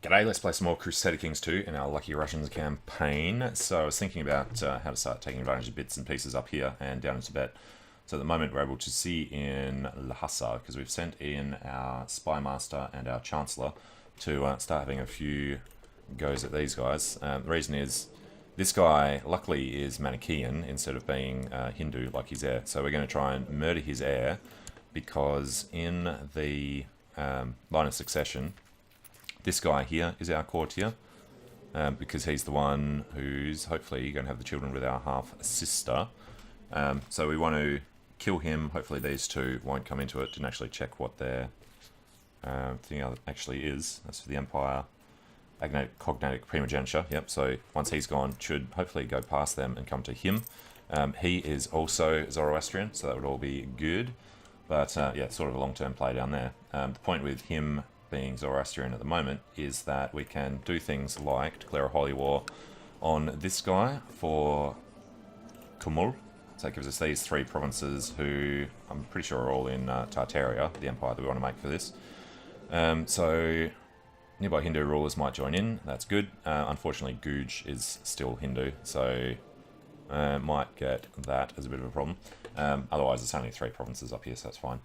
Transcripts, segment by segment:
G'day, let's play some more Crusader Kings 2 in our Lucky Russians campaign. So I was thinking about how to start taking advantage of bits and pieces up here and down in Tibet. So at the moment we're able to see in Lhasa, because we've sent in our Spy Master and our Chancellor to start having a few goes at these guys. The reason is, this guy luckily is Manichaean instead of being Hindu like his heir. So we're going to try and murder his heir, because in the line of succession, this guy here is our courtier, because he's the one who's hopefully going to have the children with our half-sister. So we want to kill him. Hopefully these two won't come into it. Didn't actually check what their thing actually is. That's for the Empire. Cognatic primogeniture. Yep, so once he's gone, should hopefully go past them and come to him. He is also Zoroastrian, so that would all be good. But yeah, sort of a long-term play down there. The point with him being Zoroastrian at the moment is that we can do things like declare a holy war on this guy for Kumul. So that gives us these three provinces, who I'm pretty sure are all in Tartaria, the empire that we want to make for this. So nearby Hindu rulers might join in. That's good. Unfortunately, Guj is still Hindu, so might get that as a bit of a problem. Otherwise, it's only three provinces up here, so that's fine.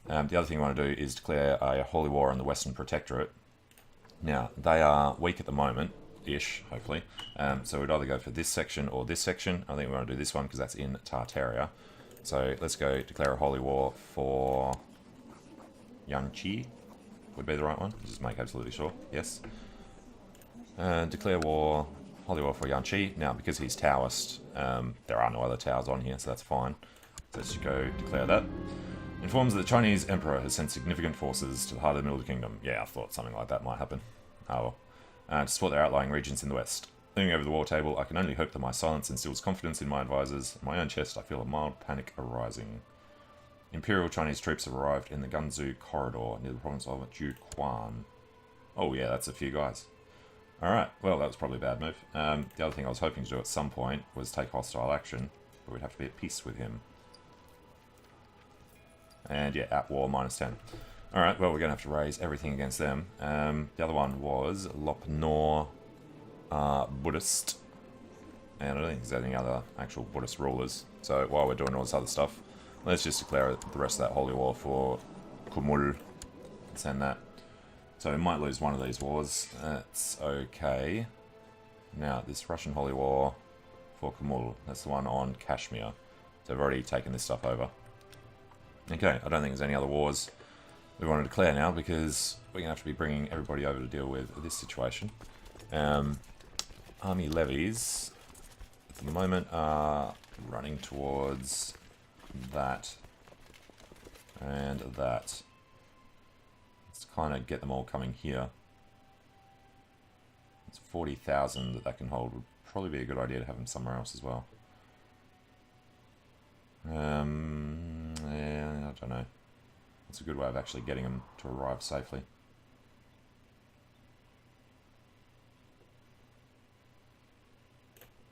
The other thing I want to do is declare a holy war on the Western Protectorate. Now, they are weak at the moment-ish, hopefully. So we'd either go for this section or this section. I think we want to do this one because that's in Tartaria. So let's go declare a holy war for Yanqi. Would be the right one. Just make absolutely sure. Yes. Declare war, holy war for Yanqi. Now, because he's Taoist, there are no other towers on here, so that's fine. So let's just go declare that. Informs that the Chinese Emperor has sent significant forces to the heart of the Middle Kingdom. Yeah, I thought something like that might happen. Oh well. To support their outlying regions in the west. Leaning over the war table, I can only hope that my silence instills confidence in my advisors. In my own chest, I feel a mild panic arising. Imperial Chinese troops have arrived in the Gansu corridor near the province of Juquan. Oh yeah, that's a few guys. Alright, well that was probably a bad move. The other thing I was hoping to do at some point was take hostile action, but we'd have to be at peace with him. And yeah, at war, -10. Alright, well, we're going to have to raise everything against them. The other one was Lopnor Buddhist. And I don't think there's any other actual Buddhist rulers. So while we're doing all this other stuff, let's just declare the rest of that holy war for Kumul. Send that. So we might lose one of these wars. That's okay. Now, this Russian holy war for Kumul, that's the one on Kashmir. So we've already taken this stuff over. Okay, I don't think there's any other wars we want to declare now, because we're going to have to be bringing everybody over to deal with this situation. Army levies, at the moment, are running towards that and that. Let's kind of get them all coming here. It's 40,000 that can hold. Would probably be a good idea to have them somewhere else as well. Yeah, I don't know. It's a good way of actually getting them to arrive safely.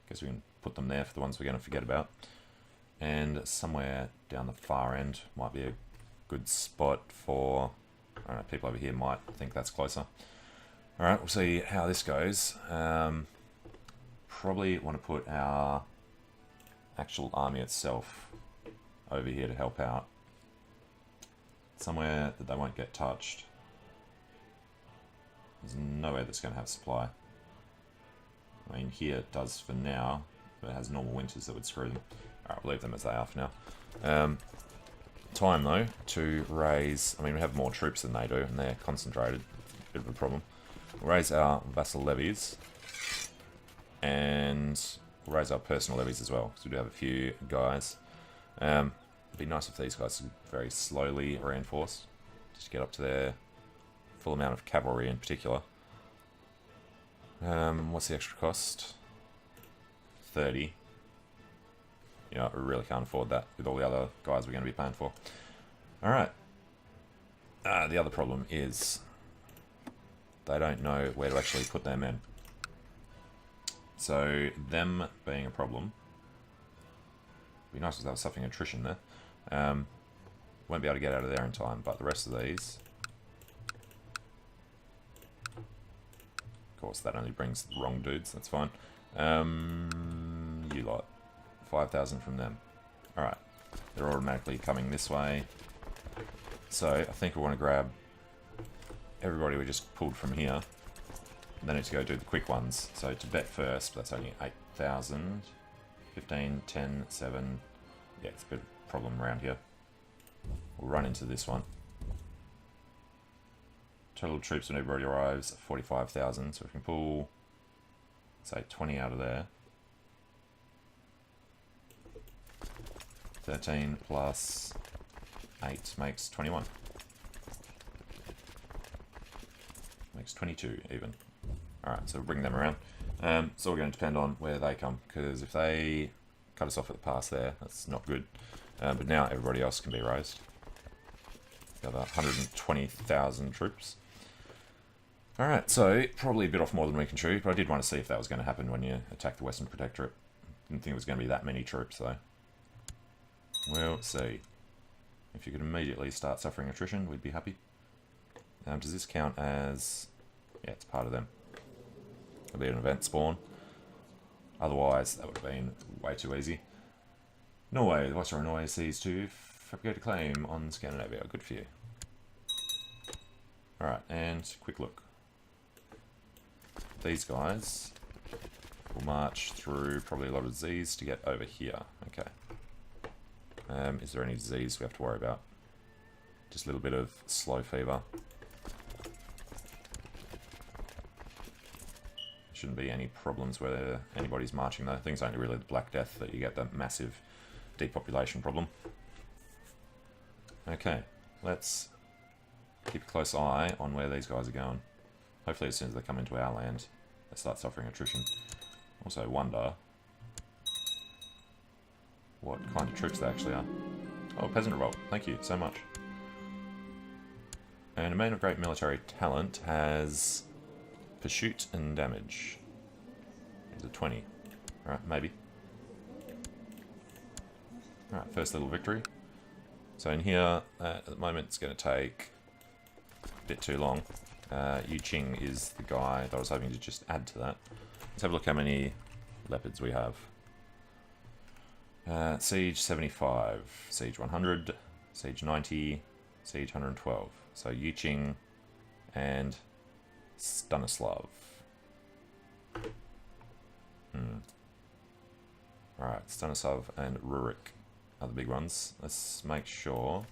Guess we can put them there for the ones we're going to forget about. And somewhere down the far end might be a good spot for... I don't know, people over here might think that's closer. Alright, we'll see how this goes. Probably want to put our actual army itself over here to help out. Somewhere that they won't get touched. There's nowhere that's going to have supply. I mean, here it does for now, but it has normal winters that would screw them. Alright, we'll leave them as they are for now. Time, though, to raise... I mean, we have more troops than they do, and they're concentrated. Bit of a problem. We'll raise our vassal levies. And we'll raise our personal levies as well, because we do have a few guys. It'd be nice if these guys could very slowly reinforce, just get up to their full amount of cavalry in particular. What's the extra cost? 30. You know, we really can't afford that with all the other guys we're going to be paying for. Alright. The other problem is they don't know where to actually put their men. So, them being a problem... It'd be nice if they were suffering attrition there. Won't be able to get out of there in time, but the rest of these course, that only brings the wrong dudes. That's fine. You lot. 5,000 from them. Alright. They're automatically coming this way. So, I think we want to grab everybody we just pulled from here. Then need to go do the quick ones. So, Tibet first. That's only 8,000. 15, 10, 7. Yeah, it's a bit of a problem around here. We'll run into this one. Total troops when everybody arrives, 45,000. So we can pull, say, 20 out of there. 13 plus 8 makes 21. Makes 22 even. Alright, so we'll bring them around. So we're going to depend on where they come, because if they cut us off at the pass there, that's not good. But now everybody else can be raised. Got 120,000 troops. Alright, so probably a bit off more than we can chew, but I did want to see if that was going to happen when you attack the Western Protectorate. Didn't think it was going to be that many troops though. We'll see. If you could immediately start suffering attrition, we'd be happy. Does this count as... yeah, it's part of them. It'll be an event spawn. Otherwise, that would have been way too easy. Norway, the Viceroy of Norway sees to fabricate a claim on Scandinavia. Good for you. Alright, and quick look. These guys will march through probably a lot of Z's to get over here. Okay. Is there any Z's we have to worry about? Just a little bit of slow fever. Shouldn't be any problems where anybody's marching though. I think it's only really the Black Death that you get that massive depopulation problem. Okay, let's keep a close eye on where these guys are going. Hopefully as soon as they come into our land, they start suffering attrition. Also wonder what kind of troops they actually are. Oh, Peasant Revolt. Thank you so much. And a man of great military talent has pursuit and damage. Is it 20? Alright, maybe. Alright, first little victory. So in here, at the moment it's going to take a bit too long. Yu Qing is the guy that I was hoping to just add to that. Let's have a look how many leopards we have. Siege 75, Siege 100, Siege 90, Siege 112. So Yu Qing and Stanislav. Alright, Stanislav and Rurik are the big ones. Let's make sure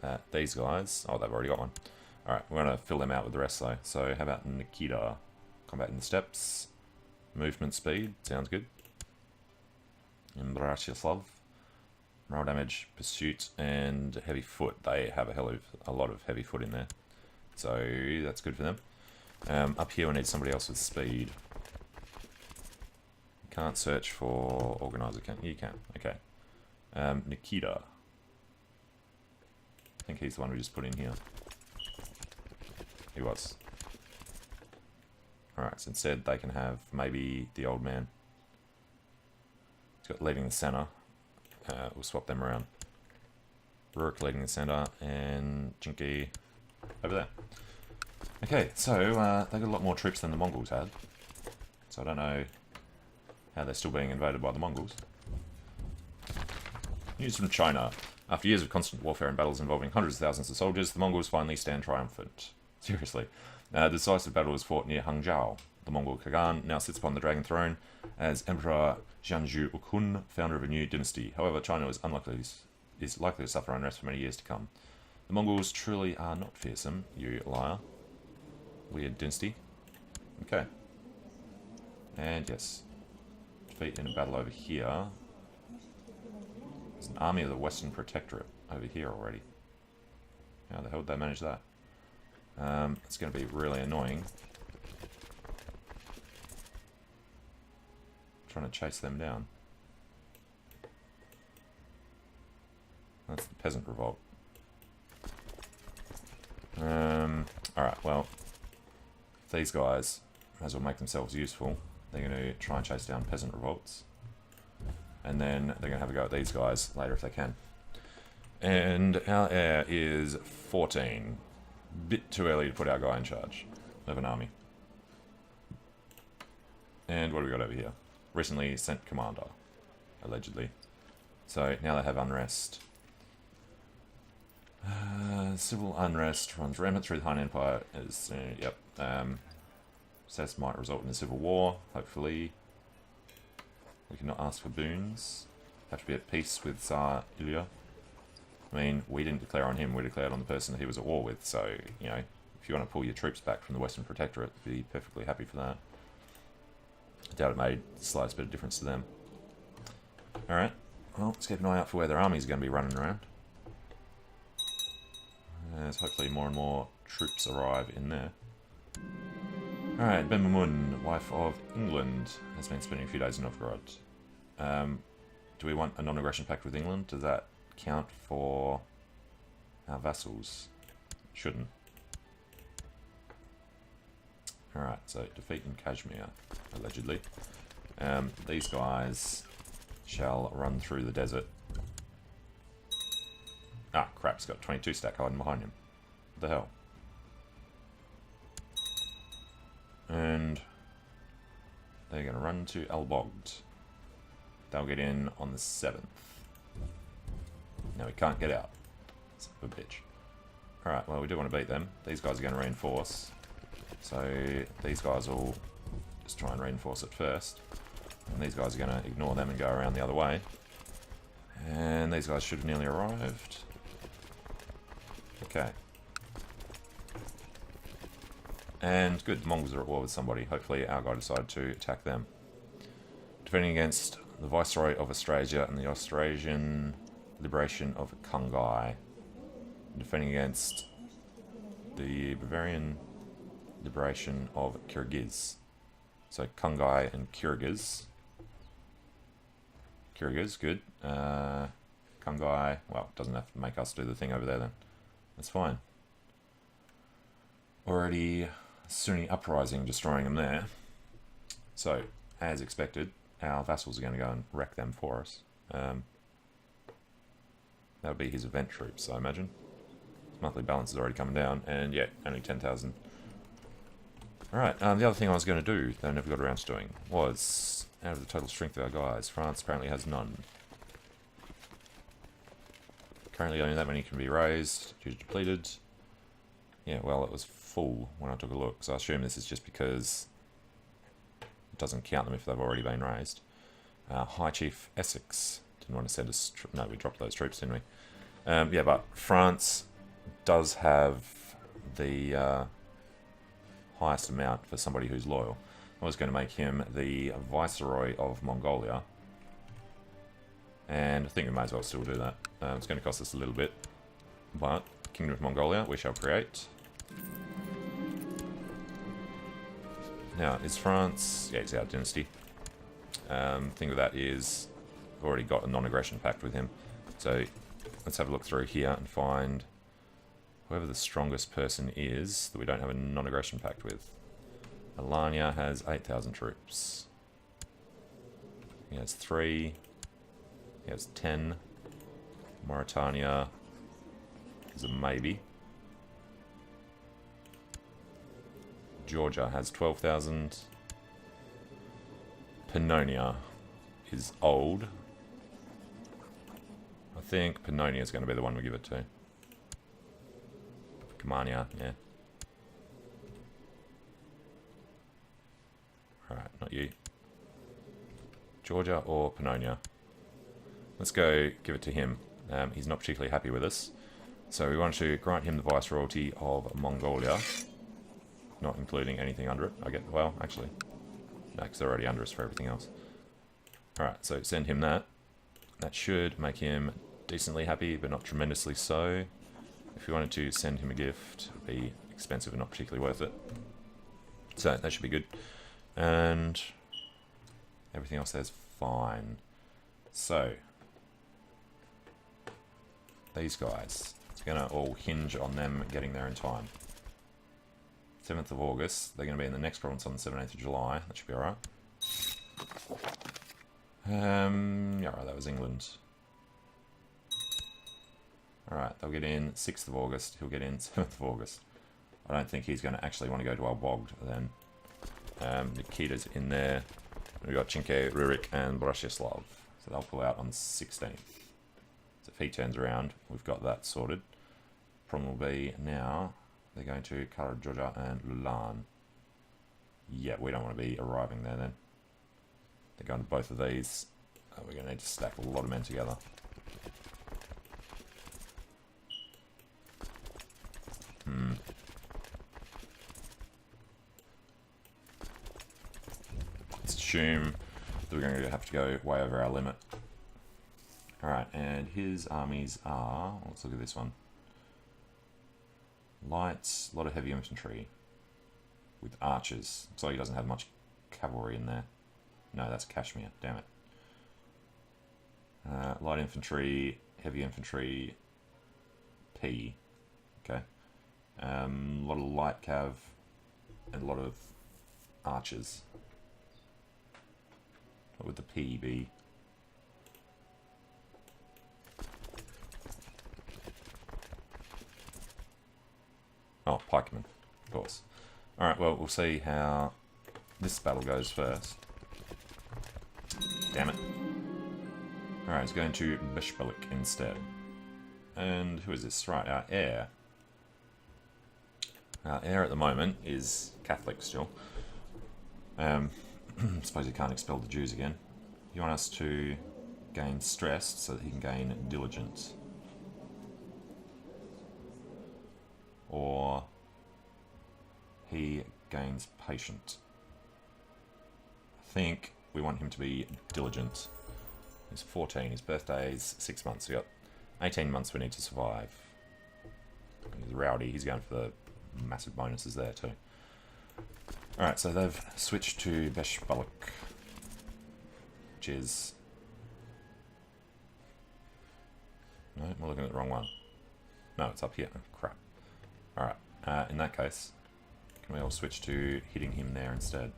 that these guys... oh, they've already got one. Alright, we're going to fill them out with the rest though. So how about Nikita? Combat in the steppes. Movement speed, sounds good. And Bratislav. Morale damage, pursuit, and heavy foot. They have a lot of heavy foot in there. So that's good for them. Up here we need somebody else with speed. Can't search for organizer, can you? You can, okay. Nikita. I think he's the one we just put in here. He was. Alright, so instead they can have maybe the old man. He's got leading the center. We'll swap them around. Rurik leading the center and Jinky over there. Okay, so they got a lot more troops than the Mongols had. So I don't know how they're still being invaded by the Mongols. News from China. After years of constant warfare and battles involving hundreds of thousands of soldiers, the Mongols finally stand triumphant. Seriously. The decisive battle was fought near Hangzhou. The Mongol Pagan now sits upon the dragon throne as Emperor Jianzhu Ukun, founder of a new dynasty. However, China is likely to suffer unrest for many years to come. The Mongols truly are not fearsome, you liar. Weird dynasty. Okay. And yes. Defeat in a battle over here. There's an army of the Western Protectorate over here already. How the hell did they manage that? It's going to be really annoying. Trying to chase them down. That's the Peasant Revolt. Alright, well, these guys may as well make themselves useful. They're going to try and chase down Peasant Revolts. And then they're going to have a go at these guys later if they can. And our heir is 14. Bit too early to put our guy in charge of an army. And what do we got over here? Recently sent commander, allegedly. So now they have unrest. Civil unrest runs rampant through the Han Empire. Says might result in a civil war, hopefully. We cannot ask for boons. Have to be at peace with Tsar Ilya. I mean, we didn't declare on him, we declared on the person that he was at war with, so, you know, if you want to pull your troops back from the Western Protectorate, be perfectly happy for that. I doubt it made the slightest bit of difference to them. Alright, well, let's keep an eye out for where their armies are going to be running around. As hopefully more and more troops arrive in there. Alright, Ben Mamun, wife of England, has been spending a few days in Novgorod. Do we want a non-aggression pact with England? Does that count for our vassals? Shouldn't. Alright, so defeat in Kashmir, allegedly. These guys shall run through the desert. Ah, crap, he's got 22 stack hiding behind him. What the hell? And they're going to run to Albogd. They'll get in on the 7th. Now we can't get out. Son of a bitch. Alright, well we do want to beat them. These guys are going to reinforce. So these guys will just try and reinforce it first. And these guys are going to ignore them and go around the other way. And these guys should have nearly arrived. Okay. And good, the Mongols are at war with somebody. Hopefully our guy decided to attack them. Defending against the Viceroy of Austrasia and the Austrasian Liberation of Kungai. Defending against the Bavarian Liberation of Kyrgyz. So Kungai and Kyrgyz. Kyrgyz, good. Kungai, well, doesn't have to make us do the thing over there then. That's fine. Already Sunni uprising, destroying them there. So, as expected, our vassals are going to go and wreck them for us. That would be his event troops, I imagine. His monthly balance is already coming down, and yeah, only 10,000. Alright, the other thing I was going to do, that I never got around to doing, was, out of the total strength of our guys, France apparently has none. Currently only that many can be raised, due to depleted. Yeah, well, it was full when I took a look, so I assume this is just because it doesn't count them if they've already been raised. High Chief Essex didn't want to send us... No, we dropped those troops, didn't we? Yeah, but France does have the highest amount for somebody who's loyal. I was going to make him the Viceroy of Mongolia. And I think we may as well still do that. It's going to cost us a little bit. But Kingdom of Mongolia we shall create. Now, is France... Yeah, he's out of dynasty. Thing with that is... I've already got a non-aggression pact with him. So, let's have a look through here and find whoever the strongest person is that we don't have a non-aggression pact with. Alania has 8,000 troops. He has 3. He has 10. Mauritania is a maybe. Georgia has 12,000. Pannonia is old. I think Pannonia is going to be the one we give it to. Camarnia, yeah. Alright, not you. Georgia or Pannonia. Let's go give it to him. He's not particularly happy with us. So we want to grant him the Viceroyalty of Mongolia. Not including anything under it. Well, actually. No, because they're already under us for everything else. Alright, so send him that. That should make him decently happy, but not tremendously so. If we wanted to send him a gift, it would be expensive and not particularly worth it. So that should be good. And everything else there's fine. So, these guys, it's going to all hinge on them getting there in time. 7th of August, they're going to be in the next province on the 17th of July. That should be alright. Yeah, right, that was England. Alright, they'll get in 6th of August, he'll get in 7th of August. I don't think he's going to actually want to go to our Bogged then. Nikita's in there. We've got Chinke, Rurik, and Brasheslav. So they'll pull out on the 16th. So if he turns around, we've got that sorted. Problem will be now, they're going to Karajoja and Lulan. Yeah, we don't want to be arriving there then. They're going to both of these. We're going to need to stack a lot of men together. Let's assume that we're going to have to go way over our limit. Alright, and his armies are... Let's look at this one. Lights, a lot of heavy infantry. With archers. So he doesn't have much cavalry in there. No, that's Kashmir, damn it. Light infantry, heavy infantry, P. Okay. A lot of light cav and a lot of archers. What would the P be? Oh, pikemen, of course. Alright, well, we'll see how this battle goes first. Damn it. Alright, it's going to Beshbelik instead. And who is this? Right, our heir. Our heir at the moment is Catholic still. Suppose he can't expel the Jews again. You want us to gain stressed so that he can gain diligent. Or he gains patient. I think we want him to be diligent. He's 14, his birthday's 6 months. We got 18 months we need to survive. He's rowdy, he's going for the massive bonuses there too. Alright, so they've switched to Beshbelik, which is... No, we're looking at the wrong one. No, it's up here. Oh, crap. Alright, in that case, can we all switch to hitting him there instead?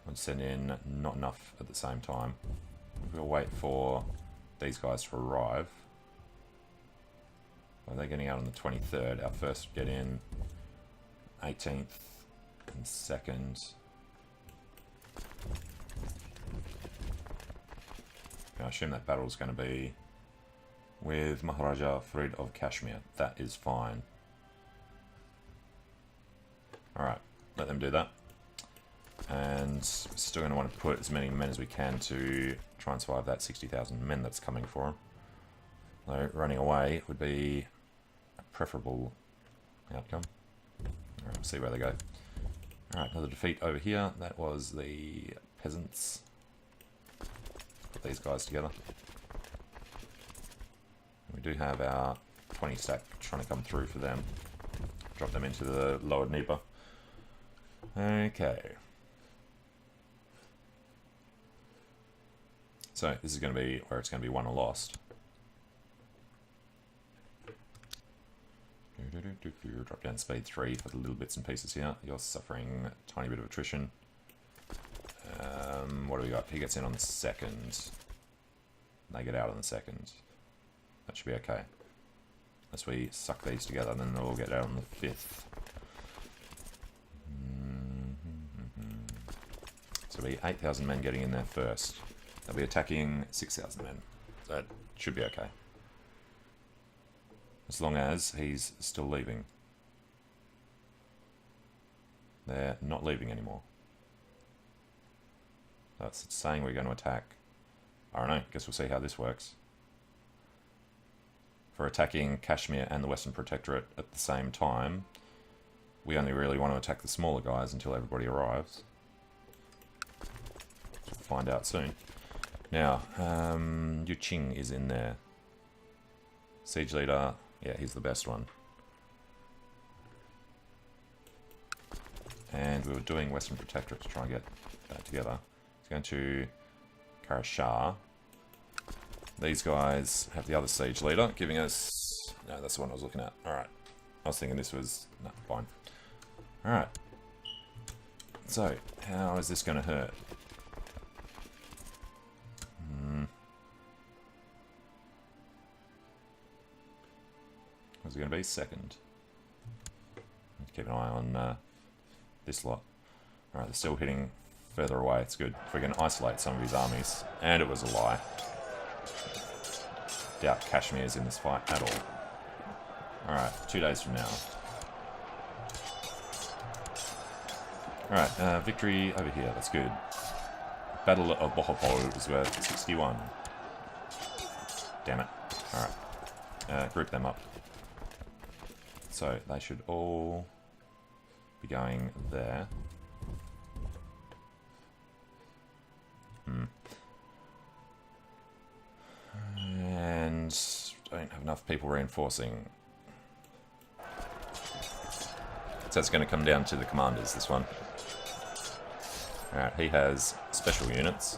I'll send in not enough at the same time. We'll wait for these guys to arrive. Well, they're getting out on the 23rd. Our first get in 18th and 2nd. I assume that battle is going to be with Maharaja Farid of Kashmir. That is fine. Alright, let them do that. And we're still going to want to put as many men as we can to try and survive that 60,000 men that's coming for them. Though running away would be a preferable outcome. Alright, we'll see where they go. Alright, another defeat over here. That was the peasants. Put these guys together. We do have our 20 stack trying to come through for them. Drop them into the lower Dnieper. Okay. So this is going to be where it's going to be won or lost. Drop down speed 3 for the little bits and pieces here. You're suffering a tiny bit of attrition. What do we got? He gets in on the 2nd. They get out on the 2nd. That should be okay. Unless we suck these together, then they'll all get out on the 5th. So it'll be 8,000 men getting in there first. They'll be attacking 6,000 men. That should be okay. As long as he's still leaving. They're not leaving anymore. That's saying we're going to attack. I don't know, guess we'll see how this works. For attacking Kashmir and the Western Protectorate at the same time, we only really want to attack the smaller guys until everybody arrives. We'll find out soon. Now, Yu Qing is in there. Siege leader, yeah, he's the best one. And we were doing Western Protectorate to try and get that together. It's going to Karashar. These guys have the other siege leader, giving us... No, that's the one I was looking at. Alright. I was thinking this was... No, fine. Alright. So, how is this going to hurt? What's it going to be? 2nd. keep an eye on this lot. Alright, they're still hitting further away. It's good. If we can isolate some of his armies. And it was a lie. Doubt Kashmir's in this fight at all. Alright, 2 days from now. Alright, victory over here. That's good. Battle of Bohopol is worth 61. Damn it. Alright. Group them up. So, they should all be going there. And don't have enough people reinforcing. So it's going to come down to the commanders, this one. Alright, he has special units.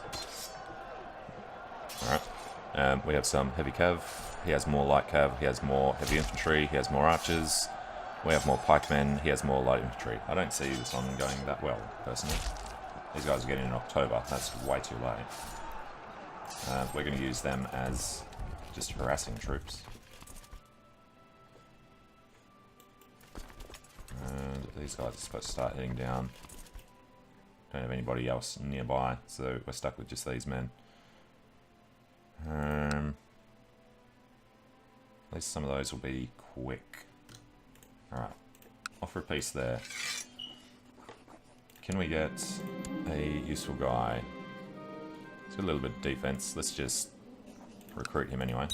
Alright. We have some heavy cav. He has more light cav. He has more heavy infantry. He has more archers. We have more pikemen. He has more light infantry. I don't see this one going that well, personally. These guys are getting in October. That's way too late. We're going to use them as just harassing troops. And these guys are supposed to start heading down. Don't have anybody else nearby, so we're stuck with just these men. At least some of those will be quick. Alright, offer a piece there. Can we get a useful guy? He's got a little bit of defense. Let's just recruit him anyway.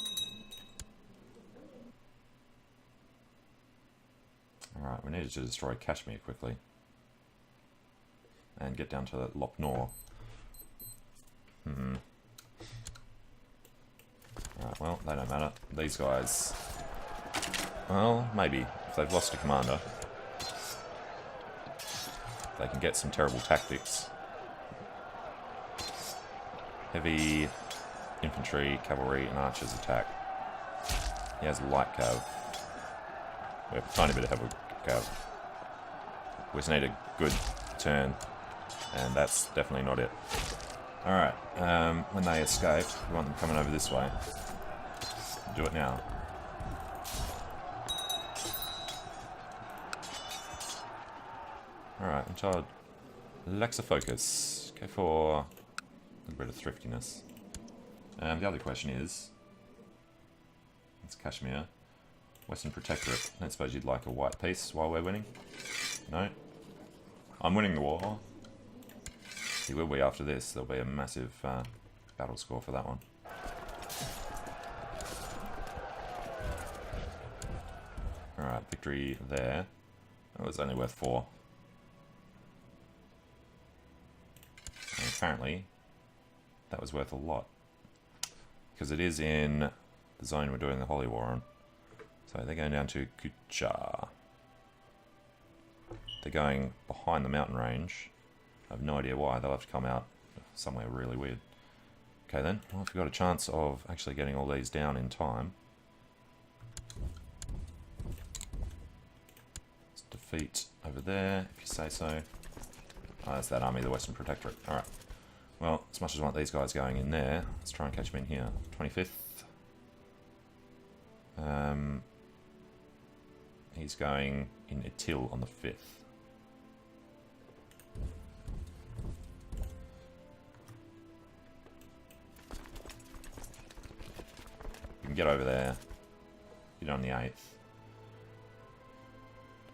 Alright, we need to destroy Kashmir quickly. And get down to Lop Nor. Alright, well, they don't matter. These guys... Well, maybe. If they've lost a commander, they can get some terrible tactics. Heavy infantry, cavalry, and archers attack. He has light cav. We have a tiny bit of heavy cav. We just need a good turn, and that's definitely not it. Alright, when they escape, we want them coming over this way. Do it now. Alright, I'm told Lexa focus. Go for a little bit of thriftiness. The other question is, it's Kashmir, Western Protectorate. I don't suppose you'd like a white piece while we're winning? No? I'm winning the war. He will be after this. There'll be a massive battle score for that one. Alright, victory there. It was only worth 4. And apparently, that was worth a lot. Because it is in the zone we're doing the Holy War on. So they're going down to Kucha. They're going behind the mountain range. I have no idea why. They'll have to come out somewhere really weird. Okay then, well, if we've got a chance of actually getting all these down in time. Let's defeat over there, if you say so. Oh, that's that army of the Western Protectorate. Alright. Well, as much as I want these guys going in there, let's try and catch them in here. 25th. He's going in Itil on the 5th. You can get over there. Get on the 8th.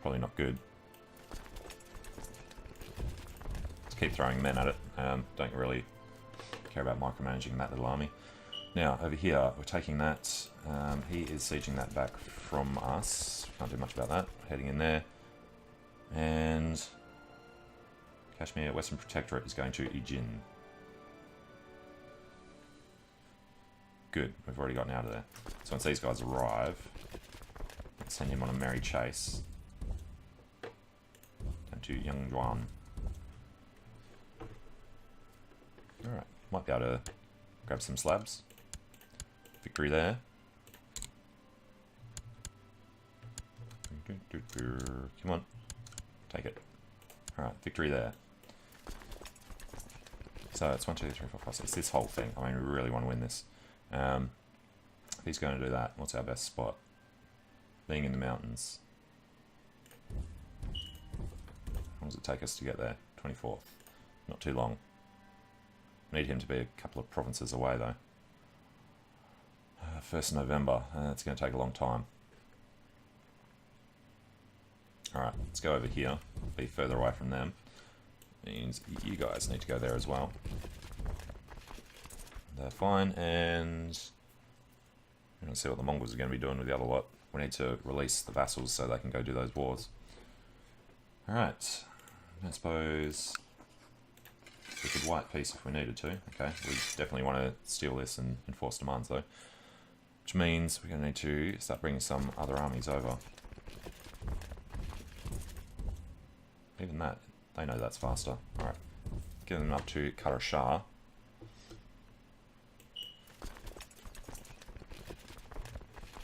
Probably not good. Let's keep throwing men at it. Don't really care about micromanaging that little army. Now, over here, we're taking that. He is sieging that back from us. Can't do much about that. Heading in there. And Kashmir, Western Protectorate is going to Ijin. Good, we've already gotten out of there. So once these guys arrive, let's send him on a merry chase. Down to Yangjuan. Alright, might be able to grab some slabs. Victory there. Come on. Take it. Alright, victory there. So it's 1, 2, 3, 4, 5, 6. It's this whole thing. I mean, we really want to win this. If he's going to do that, what's our best spot? Being in the mountains. long does it take us to get there? 24th. Not too long. Need him to be a couple of provinces away though. 1st November. That's going to take a long time. Alright, let's go over here. Be further away from them. Means you guys need to go there as well. They're fine, and we're going to see what the Mongols are going to be doing with the other lot. We need to release the vassals so they can go do those wars. Alright, I suppose we could white peace if we needed to. Okay, we definitely want to steal this and enforce demands though. Which means we're going to need to start bringing some other armies over. Even that, they know that's faster. Alright, get them up to Karashar.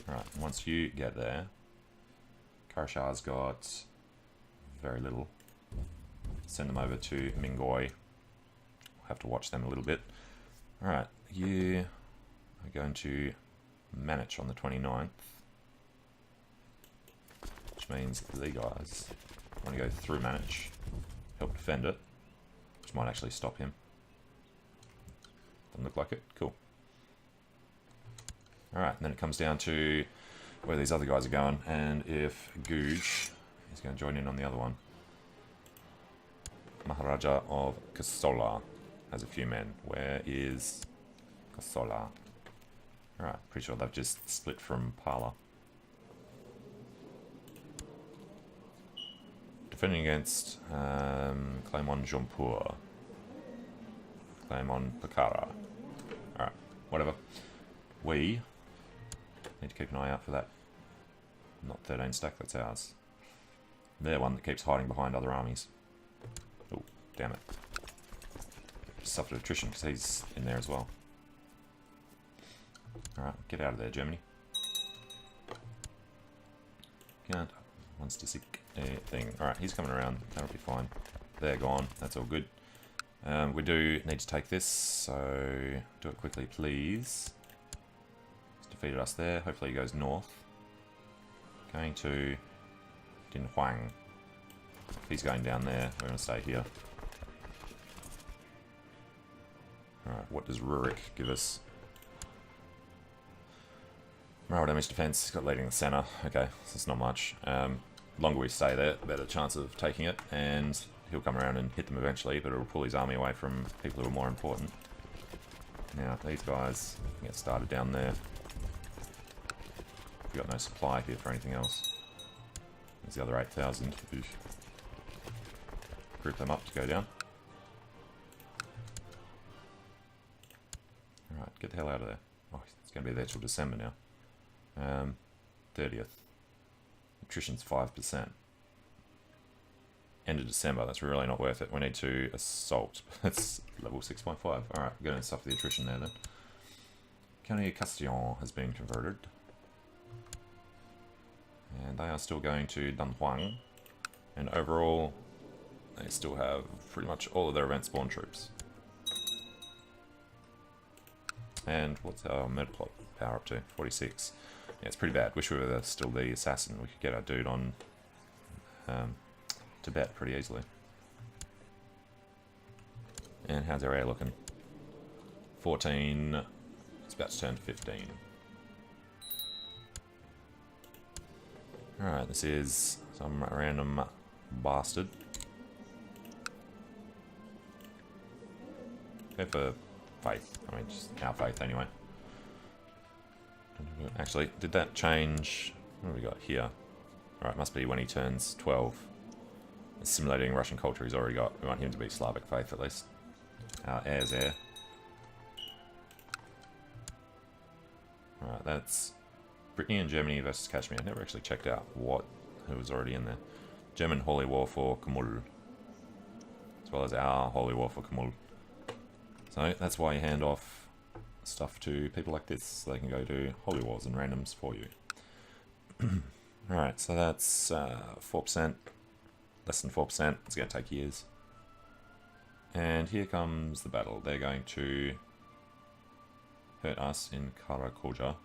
Alright, once you get there, Karashar's got very little. Send them over to Mingoy. We'll have to watch them a little bit. Alright, you are going to Manich on the 29th. Which means the guys want to go through Manich, help defend it, which might actually stop him. Doesn't look like it. Cool. Alright, and then it comes down to where these other guys are going, and if Guj is going to join in on the other one. Maharaja of Kasola has a few men. Where is Kasola? Alright, pretty sure they've just split from Pala. Defending against Claymon Jampur. Claymon Pakara. Alright, whatever. We need to keep an eye out for that. Not 13 stack, that's ours. They're one that keeps hiding behind other armies. Oh, damn it. Just suffered attrition because he's in there as well. Alright, get out of there, Germany. Can't. Wants to seek anything. Alright, he's coming around. That'll be fine. They're gone. That's all good. We do need to take this, so do it quickly, please. He's defeated us there. Hopefully he goes north. Going to Din Huang. If he's going down there, we're going to stay here. Alright, what does Rurik give us? Morale damage defense, got leading the center. Okay, so it's not much. Longer we stay there, the better chance of taking it, and he'll come around and hit them eventually, but it'll pull his army away from people who are more important. Now, these guys can get started down there. We've got no supply here for anything else. There's the other 8,000. Group them up to go down. Alright, get the hell out of there. Oh, it's going to be there till December now. 30th. Attrition's 5%. End of December, that's really not worth it. We need to assault. That's level 6.5. Alright, we're going to suffer the attrition there then. County Castillon has been converted. And they are still going to Dunhuang. And overall, they still have pretty much all of their event spawn troops. And what's our Medplot power up to? 46. Yeah, it's pretty bad. Wish we were still the assassin. We could get our dude on Tibet pretty easily. And how's our air looking? 14. It's about to turn 15. Alright, this is some random bastard. Go for faith. I mean, just our faith anyway. Actually, did that change? What have we got here? Alright, must be when he turns 12. Assimilating Russian culture he's already got. We want him to be Slavic faith at least. Heir's heir. Alright, that's Brittany and Germany versus Kashmir. I never actually checked out who was already in there. German Holy War for Kamul. As well as our Holy War for Kamul. So that's why you hand off stuff to people like this, so they can go do Holy Wars and randoms for you. Alright, so that's 4%. Less than 4%. It's going to take years. And here comes the battle. They're going to hurt us in Karakoja.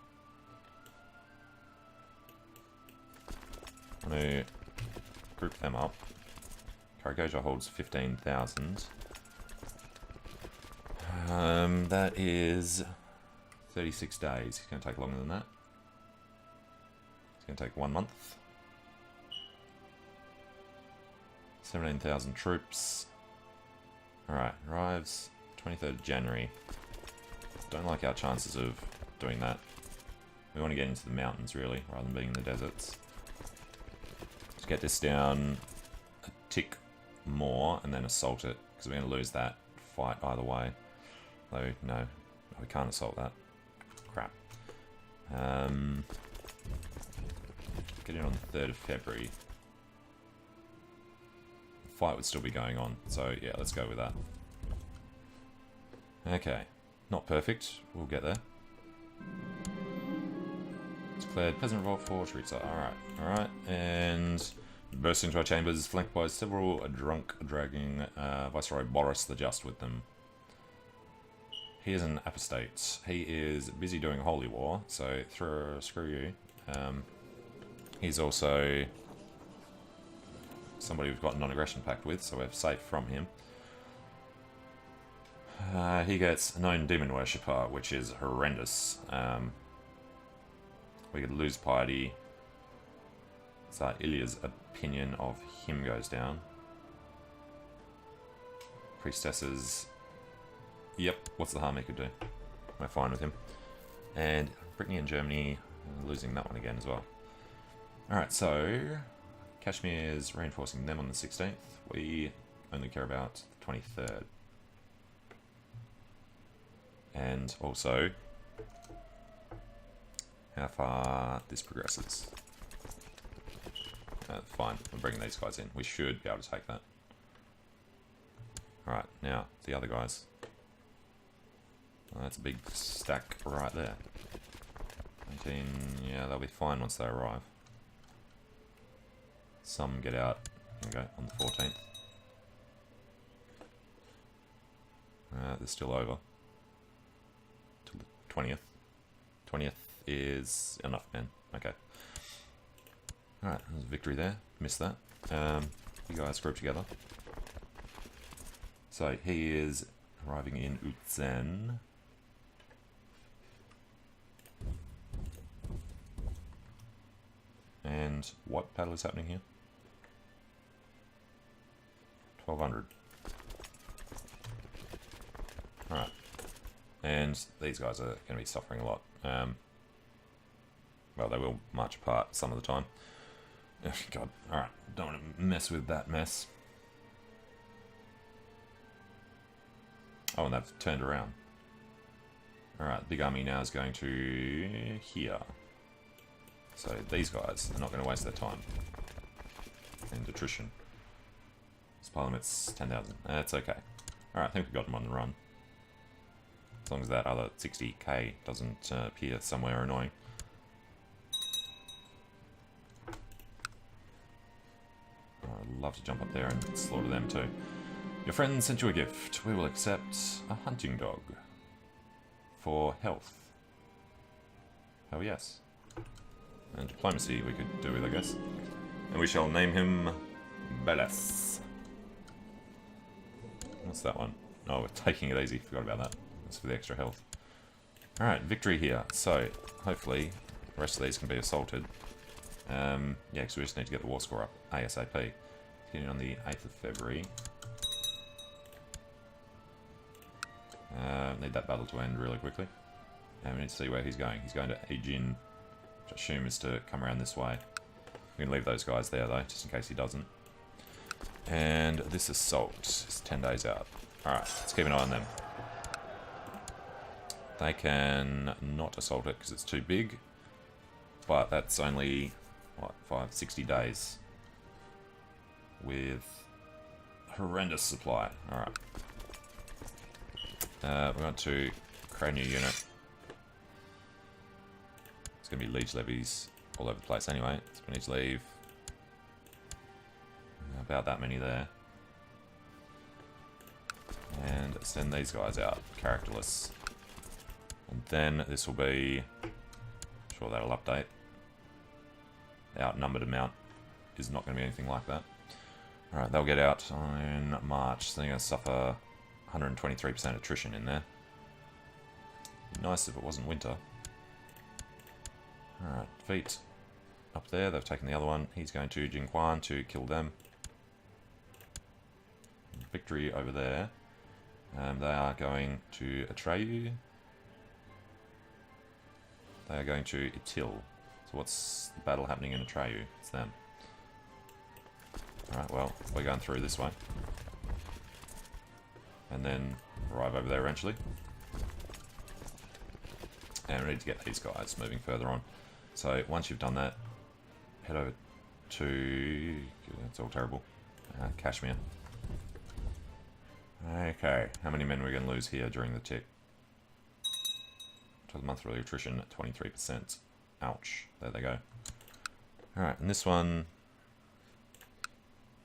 I'm going to group them up. Karagoja holds 15,000. That is 36 days. It's going to take longer than that. It's going to take 1 month. 17,000 troops. Alright, arrives 23rd of January. Don't like our chances of doing that. We want to get into the mountains, really, rather than being in the deserts. Let's get this down a tick more, and then assault it, because we're going to lose that fight either way. Though, no, we can't assault that. Crap. Get in on the 3rd of February. The fight would still be going on, so yeah, let's go with that. Okay, not perfect. We'll get there. Declared peasant revolt for Shritza. Alright, and burst into our chambers, flanked by several drunk, dragging Viceroy Boris the Just with them. He is an apostate. He is busy doing holy war, so screw you. He's also somebody we've got a non-aggression pact with, so we're safe from him. He gets a known demon worshipper, which is horrendous. We could lose piety. So Ilya's opinion of him goes down. Priestesses. Yep, what's the harm he could do? We're fine with him. And Brittany and Germany, losing that one again as well. Alright, so Kashmir is reinforcing them on the 16th. We only care about the 23rd. And also how far this progresses. Fine, we're bringing these guys in. We should be able to take that. Alright, now, the other guys. Well, that's a big stack right there. 18, yeah, they'll be fine once they arrive. Some get out, okay, on the 14th. They're still over. Till the 20th. 20th is enough, man. Okay. Alright, there's a victory there. Missed that. You guys group together. So he is arriving in Utzen. And what battle is happening here? 1200. Alright. And these guys are going to be suffering a lot. Well, they will march apart some of the time. Oh, God. Alright. Don't want to mess with that mess. Oh, and they've turned around. Alright, the big army now is going to here. So these guys are not going to waste their time. And attrition. This parliament's 10,000. That's okay. Alright, I think we've got them on the run. As long as that other 60k doesn't appear somewhere annoying. I'd love to jump up there and slaughter them too. Your friend sent you a gift. We will accept a hunting dog. For health. Oh yes. And diplomacy we could do with, I guess. And we shall name him Beles. What's that one? Oh, we're taking it easy. Forgot about that. That's for the extra health. Alright, victory here. So, hopefully, the rest of these can be assaulted. Yeah, because we just need to get the war score up ASAP. Getting on the 8th of February. Need that battle to end really quickly. And we need to see where he's going. He's going to Aegean, which I assume is to come around this way. We can leave those guys there though, just in case he doesn't. And this assault is 10 days out. Alright, let's keep an eye on them. They can not assault it because it's too big. But that's only, what, 60 days. With horrendous supply. Alright. We're going to create a new unit. It's going to be liege levies all over the place anyway. So we need to leave about that many there. And send these guys out, characterless. And then this will be, I'm sure that'll update. The outnumbered amount is not going to be anything like that. Alright, they'll get out in March, so they're going to suffer 123% attrition in there. Nice if it wasn't winter. Alright, defeat up there. They've taken the other one. He's going to Jingquan to kill them. Victory over there. They are going to Atreyu. They are going to Itil. So what's the battle happening in Atreyu? It's them. Alright, well, we're going through this way. And then arrive over there eventually. And we need to get these guys moving further on. So once you've done that, head over to... That's all terrible. Kashmir. Okay, how many men are we going to lose here during the tick? 12 monthly attrition at 23%. Ouch. There they go. Alright, and this one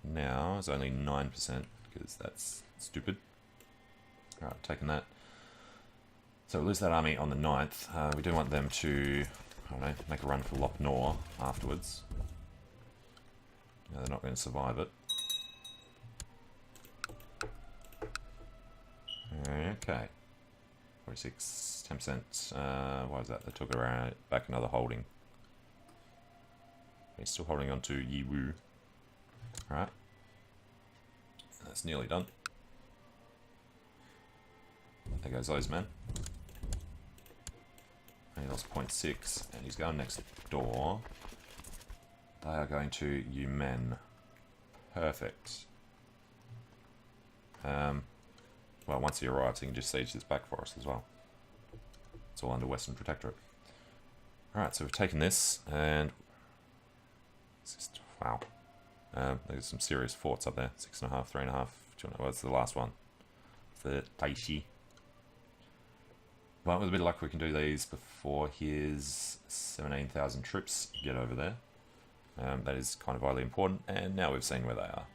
now is only 9% because that's stupid. Alright, taking that. So we'll lose that army on the 9th. We do want them to, I don't know, make a run for Lop Nor afterwards. No, they're not going to survive it. Okay. 46, 10%. Why was that? They took it around back another holding. He's still holding on to Yiwu. Alright. That's nearly done. There goes those men. He lost 0.6, and he's going next door. They are going to Yumen. Perfect. Well, once he arrives, he can just siege this back for us as well. It's all under Western Protectorate. Alright, so we've taken this, and... It's just, wow. There's some serious forts up there. 6.5, 3.5. What's the last one? The Taishi. But with a bit of luck, we can do these before his 17,000 troops get over there. That is kind of vitally important, and now we've seen where they are.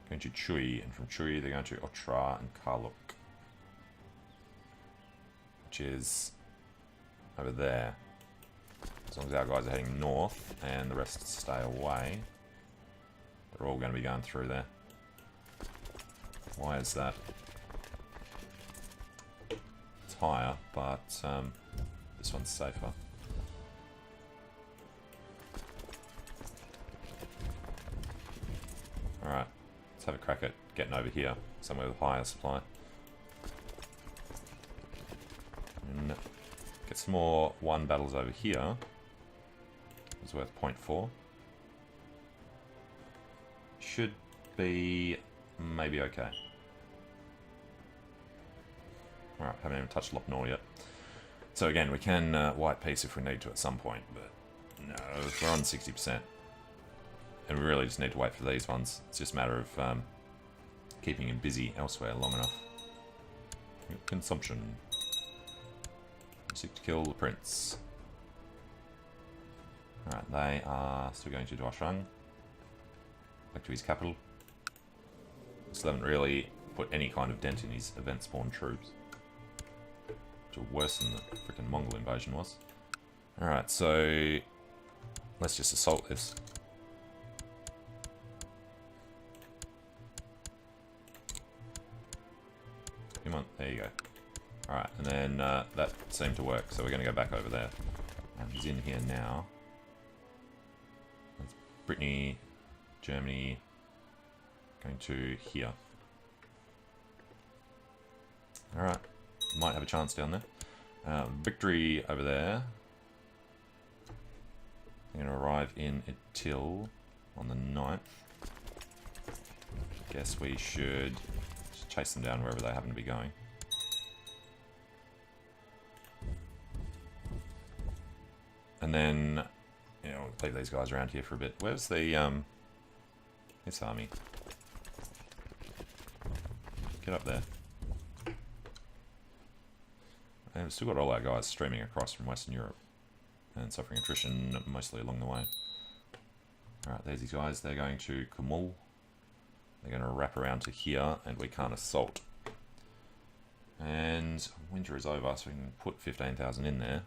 Going to Chui, and from Chui they're going to Otra and Karluk, which is over there. As long as our guys are heading north and the rest stay away, they're all going to be going through there. Why is that? It's higher, but this one's safer. Alright. Have a crack at getting over here, somewhere with higher supply. And get some more 1 battles over here. It's worth 0.4. Should be maybe okay. Alright, haven't even touched Lop Nor yet. So again, we can white peace if we need to at some point, but no, we're on 60%. And we really just need to wait for these ones. It's just a matter of keeping him busy elsewhere long enough. Consumption. Seek to kill the prince. Alright, they are still going to Duashang. Back to his capital. Still haven't really put any kind of dent in his event spawn troops. Which are worse than the freaking Mongol invasion was. Alright, so let's just assault this. Come on, there you go. Alright, and then that seemed to work, so we're going to go back over there. And he's in here now. That's Brittany, Germany, going to here. Alright, might have a chance down there. Victory over there. I'm going to arrive in Itil on the 9th. Guess we should just chase them down wherever they happen to be going. And then, you know, leave these guys around here for a bit. Where's the, this army? Get up there. And we've still got all our guys streaming across from Western Europe and suffering attrition mostly along the way. Alright, there's these guys. They're going to Kumul. They're going to wrap around to here, and we can't assault. And winter is over, so we can put 15,000 in there.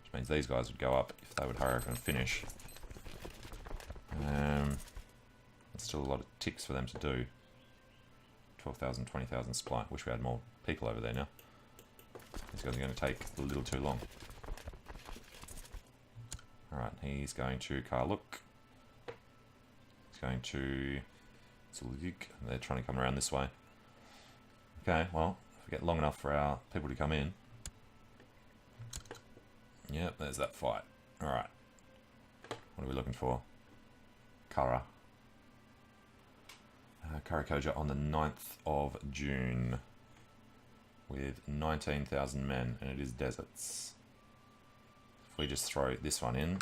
Which means these guys would go up if they would hurry up and finish. Let's still a lot of ticks for them to do. 12,000, 20,000 supply. Wish we had more people over there now. These guys are going to take a little too long. Alright, he's going to Karluk. He's going to Luki. They're trying to come around this way. Okay, well, if we get long enough for our people to come in. Yep, there's that fight. Alright. What are we looking for? Kara. Karikoja on the 9th of June. With 19,000 men, and it is deserts. If we just throw this one in,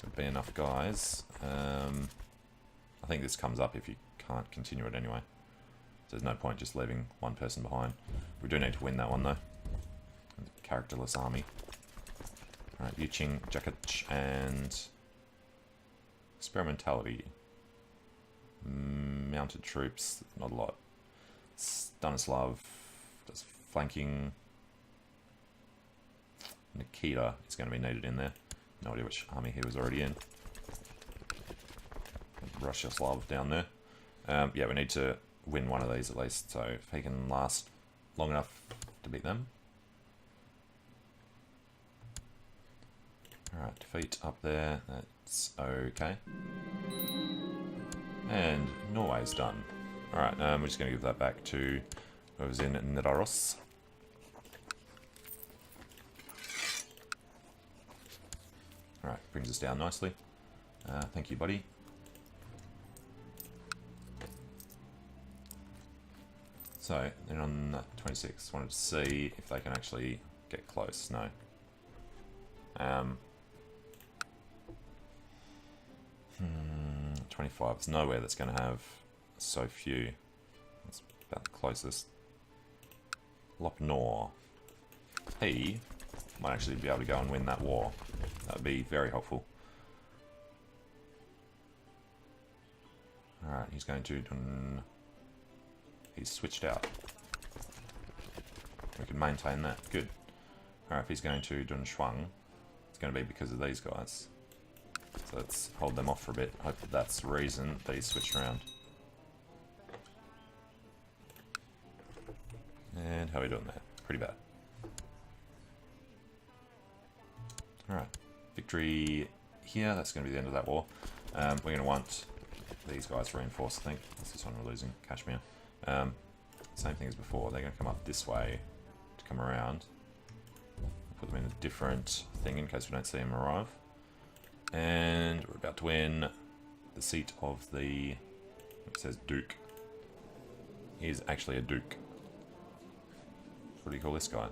there'll be enough guys. I think this comes up if you can't continue it anyway. So there's no point just leaving one person behind. We do need to win that one though. Characterless army. Alright, Yuching, Jakach, and Experimentality. Mounted troops, not a lot. Stanislav does flanking. Nikita is going to be needed in there. No idea which army he was already in. Russia-Slav down there. Yeah, we need to win one of these at least, so if he can last long enough to beat them. Alright, defeat up there, that's okay. And Norway's done. Alright, we're just going to give that back to whoever's in Nidaros. Alright, brings us down nicely. Thank you, buddy. So, then on 26, wanted to see if they can actually get close. No. 25. There's nowhere that's going to have so few. That's about the closest. Lop Nor. He might actually be able to go and win that war. That would be very helpful. Alright, he's going to... He's switched out. We can maintain that. Good. Alright, if he's going to Dun Shuang, it's going to be because of these guys. So let's hold them off for a bit. Hope that that's the reason that he's switched around. And how are we doing there? Pretty bad. Alright. Victory here. That's going to be the end of that war. We're going to want these guys reinforced, I think. That's this one we're losing. Kashmir. Same thing as before. They're going to come up this way to come around. Put them in a different thing in case we don't see them arrive. And we're about to win the seat of the... It says Duke. He is actually a Duke. What do you call this guy?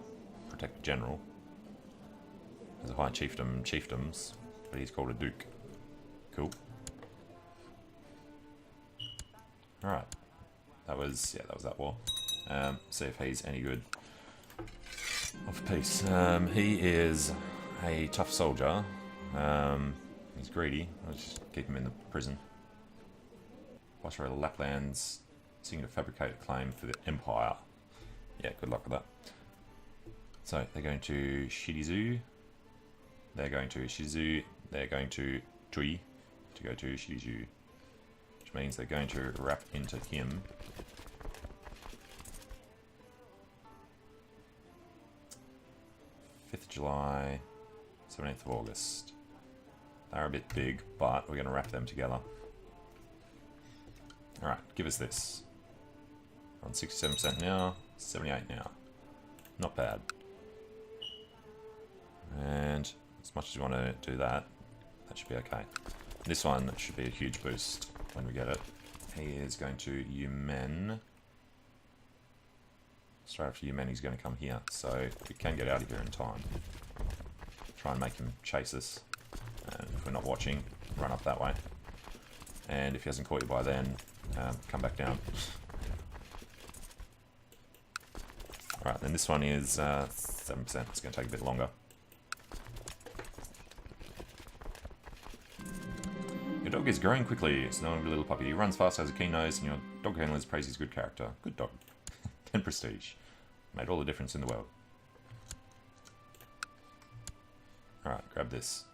Protector General. There's a high chiefdoms, but he's called a Duke. Cool. Alright. That was that war. See if he's any good. Of peace. He is a tough soldier. He's greedy. I'll just keep him in the prison. Viceroy of Lapland's seeking to fabricate a claim for the Empire. Yeah, good luck with that. So, they're going to Shidizu. They're going to Shizu. They're going to Tui to go to Shizu. Which means they're going to wrap into him. July, 17th of August. They're a bit big, but we're going to wrap them together. Alright, give us this. We're on 67% now, 78 now. Not bad. And as much as you want to do that, that should be okay. This one should be a huge boost when we get it. He is going to Yumen. Straight after Yumen, he's going to come here, so we can get out of here in time. Try and make him chase us. And if we're not watching, run up that way. And if he hasn't caught you by then, come back down. Alright, then this one is 7%. It's going to take a bit longer. Your dog is growing quickly. It's no longer a little puppy. He runs fast, has a keen nose, and your dog handlers praise his good character. Good dog. 10 prestige. Made all the difference in the world. Alright, grab this.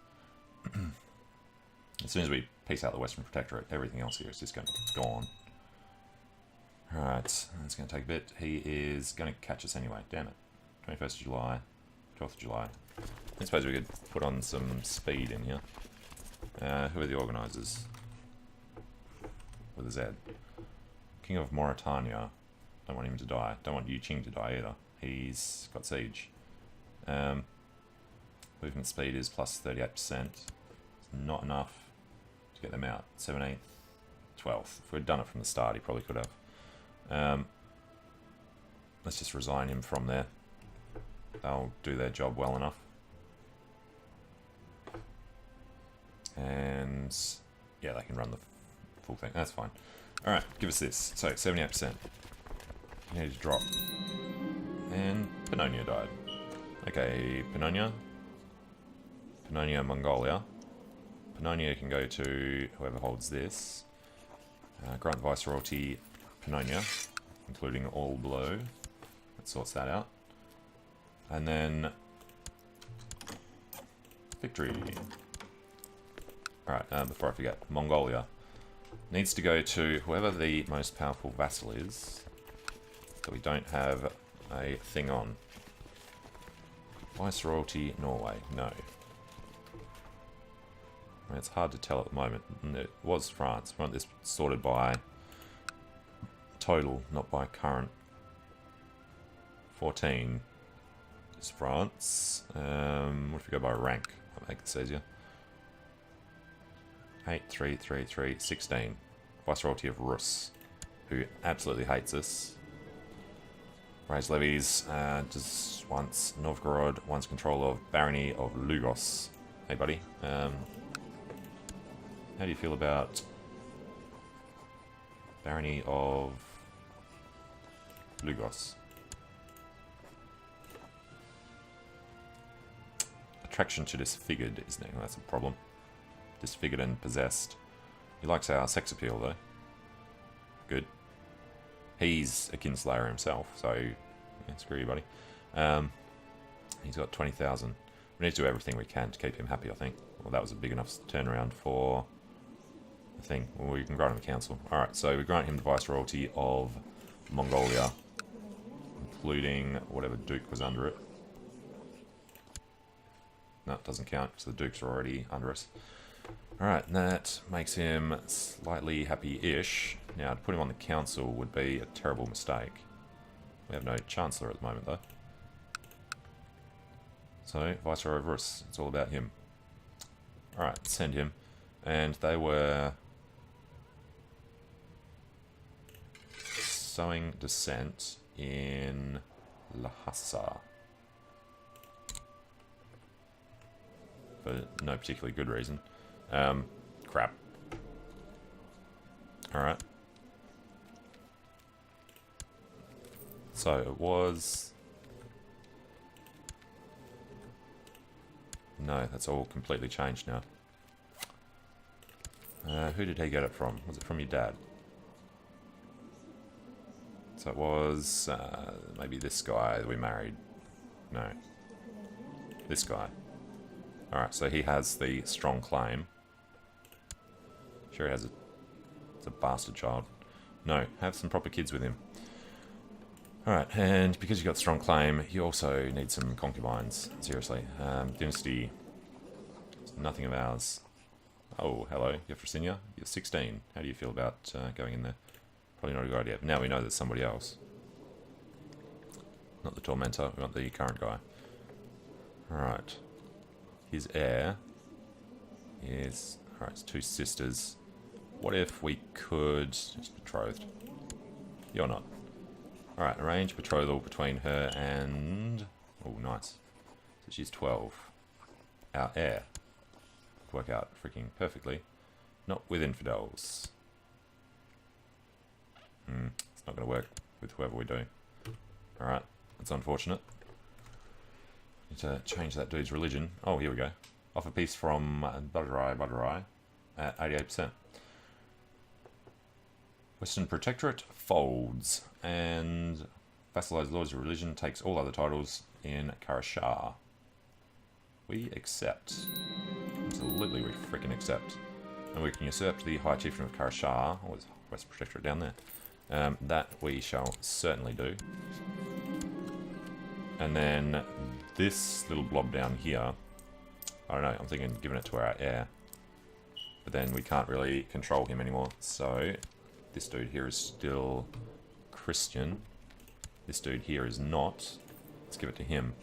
As soon as we peace out the Western Protectorate. Everything else here is just going to be gone. Alright, it's going to take a bit. He is going to catch us anyway. Damn it. 21st of July, 12th of July. I suppose we could put on some speed in here. Who are the organisers? With a Z. King of Mauritania. Don't want him to die. Don't want Yu Qing to die either. He's got siege. Movement speed is plus 38%. It's not enough to get them out. 17th, 12th. If we'd done it from the start, he probably could have. Let's just resign him from there. They'll do their job well enough. And yeah, they can run the full thing. That's fine. Alright, give us this. So, 78%. You need to drop. And Pannonia died. Okay, Pannonia. Pannonia, Mongolia. Pannonia can go to whoever holds this. Grant Viceroyalty, Pannonia, including all below. That sorts that out. And then victory. Alright, before I forget, Mongolia needs to go to whoever the most powerful vassal is that we don't have a thing on. Viceroyalty, Norway, no. I mean, it's hard to tell at the moment. It was France. We want this sorted by total, not by current. 14 is France. What if we go by rank? I'll make this easier. 8, 3, 3, 3, 16. Viceroyalty of Rus, who absolutely hates us. Raise levies, just once. Novgorod wants control of Barony of Lugos. Hey, buddy. How do you feel about Barony of Lugos? Attraction to disfigured, isn't it? Well, that's a problem. Disfigured and possessed. He likes our sex appeal, though. Good. He's a kinslayer himself, so yeah, screw you, buddy. He's got 20,000. We need to do everything we can to keep him happy, I think. Well, that was a big enough turnaround for the thing. Well, you can grant him a council. Alright, so we grant him the Viceroyalty of Mongolia, including whatever duke was under it. No, it doesn't count, because the dukes are already under us. Alright, and that makes him slightly happy-ish. Now, to put him on the council would be a terrible mistake. We have no Chancellor at the moment, though. So, Viceroy of Rus, it's all about him. Alright, send him. And they were sowing dissent in Lhasa. For no particularly good reason. Crap. Alright. So it was... No, that's all completely changed now. Who did he get it from? Was it from your dad? So it was maybe this guy that we married. No. This guy. Alright, so he has the strong claim. Sure he has a... It's a bastard child. No, have some proper kids with him. Alright, and because you've got strong claim, you also need some concubines. Seriously. Dynasty. It's nothing of ours. Oh, hello, Yefrosinia. You're 16. How do you feel about going in there? Probably not a good idea. Now we know there's somebody else. Not the Tormentor, we want the current guy. Alright. His heir is... Alright, it's 2 sisters. What if we could... She's betrothed. You're not. Alright, arrange betrothal between her and... Oh, nice. So she's 12. Our heir. Work out freaking perfectly. Not with infidels. It's not going to work with whoever we do. Alright, that's unfortunate. Need to change that dude's religion. Oh, here we go. Offer peace from Badarai at 88%. Western Protectorate folds, and vassalized lords of religion takes all other titles in Karashar. We accept. Absolutely, we freaking accept. And we can usurp the High Chieftain of Karashar, or West Protectorate down there. That we shall certainly do. And then this little blob down here, I don't know, I'm thinking giving it to our heir. But then we can't really control him anymore. So this dude here is still Christian. This dude here is not. Let's give it to him.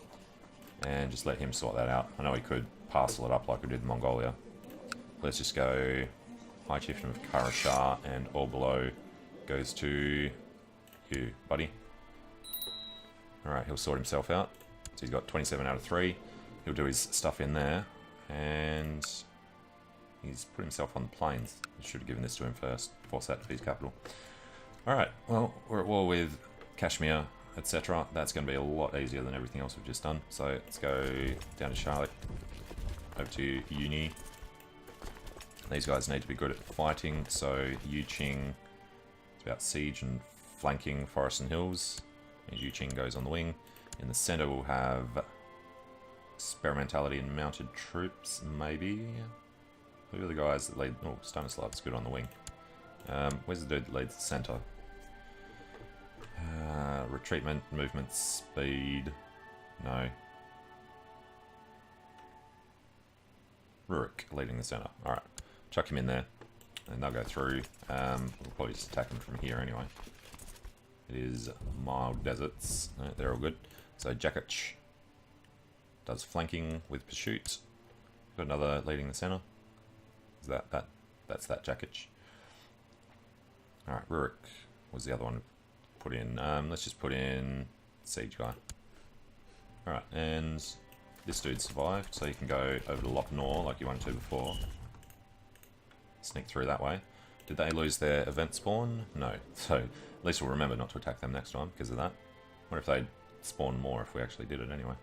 And just let him sort that out. I know he could parcel it up like we did in Mongolia. Let's just go High Chieftain of Karashar, and all below goes to you, buddy. Alright, he'll sort himself out. So he's got 27 out of 3. He'll do his stuff in there. And he's put himself on the plains. I should have given this to him first. Force that to be his capital. Alright, well, we're at war with Kashmir, etc. That's going to be a lot easier than everything else we've just done. So let's go down to Charlotte, over to Uni. These guys need to be good at fighting, so Yuqing is about siege and flanking forests and hills. And Yuqing goes on the wing. In the center we'll have experimentality and mounted troops, maybe. Who are the guys that lead? Oh, Stanislav's good on the wing. Where's the dude that leads the center? Retreatment, movement, speed. No. Rurik leading the center. Alright. Chuck him in there. And they'll go through. We'll probably just attack them from here anyway. It is mild deserts. No, they're all good. So Jakich does flanking with pursuit. Got another leading the center. Is that's that Jakich. Alright, Rurik was the other one put in. Let's just put in siege guy. Alright, and this dude survived, so you can go over to Loch Nor like you wanted to before. Sneak through that way. Did they lose their event spawn? No. So at least we'll remember not to attack them next time because of that. What if they'd spawn more if we actually did it anyway?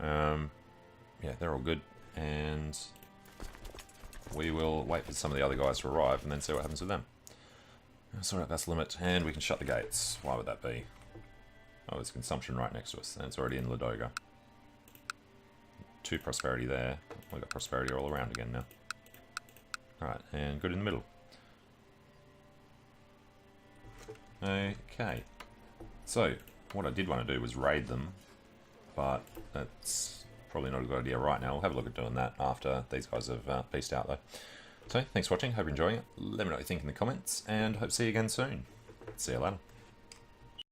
Yeah, they're all good. And we will wait for some of the other guys to arrive and then see what happens with them. Sort out that's the limit, and we can shut the gates. Why would that be? Oh, there's consumption right next to us, and it's already in Ladoga. 2 prosperity there. We've got prosperity all around again now. Alright, and good in the middle. Okay. So, what I did want to do was raid them, but that's probably not a good idea right now. We'll have a look at doing that after these guys have peaced out though. So, thanks for watching, hope you're enjoying it. Let me know what you think in the comments, and hope to see you again soon. See you later.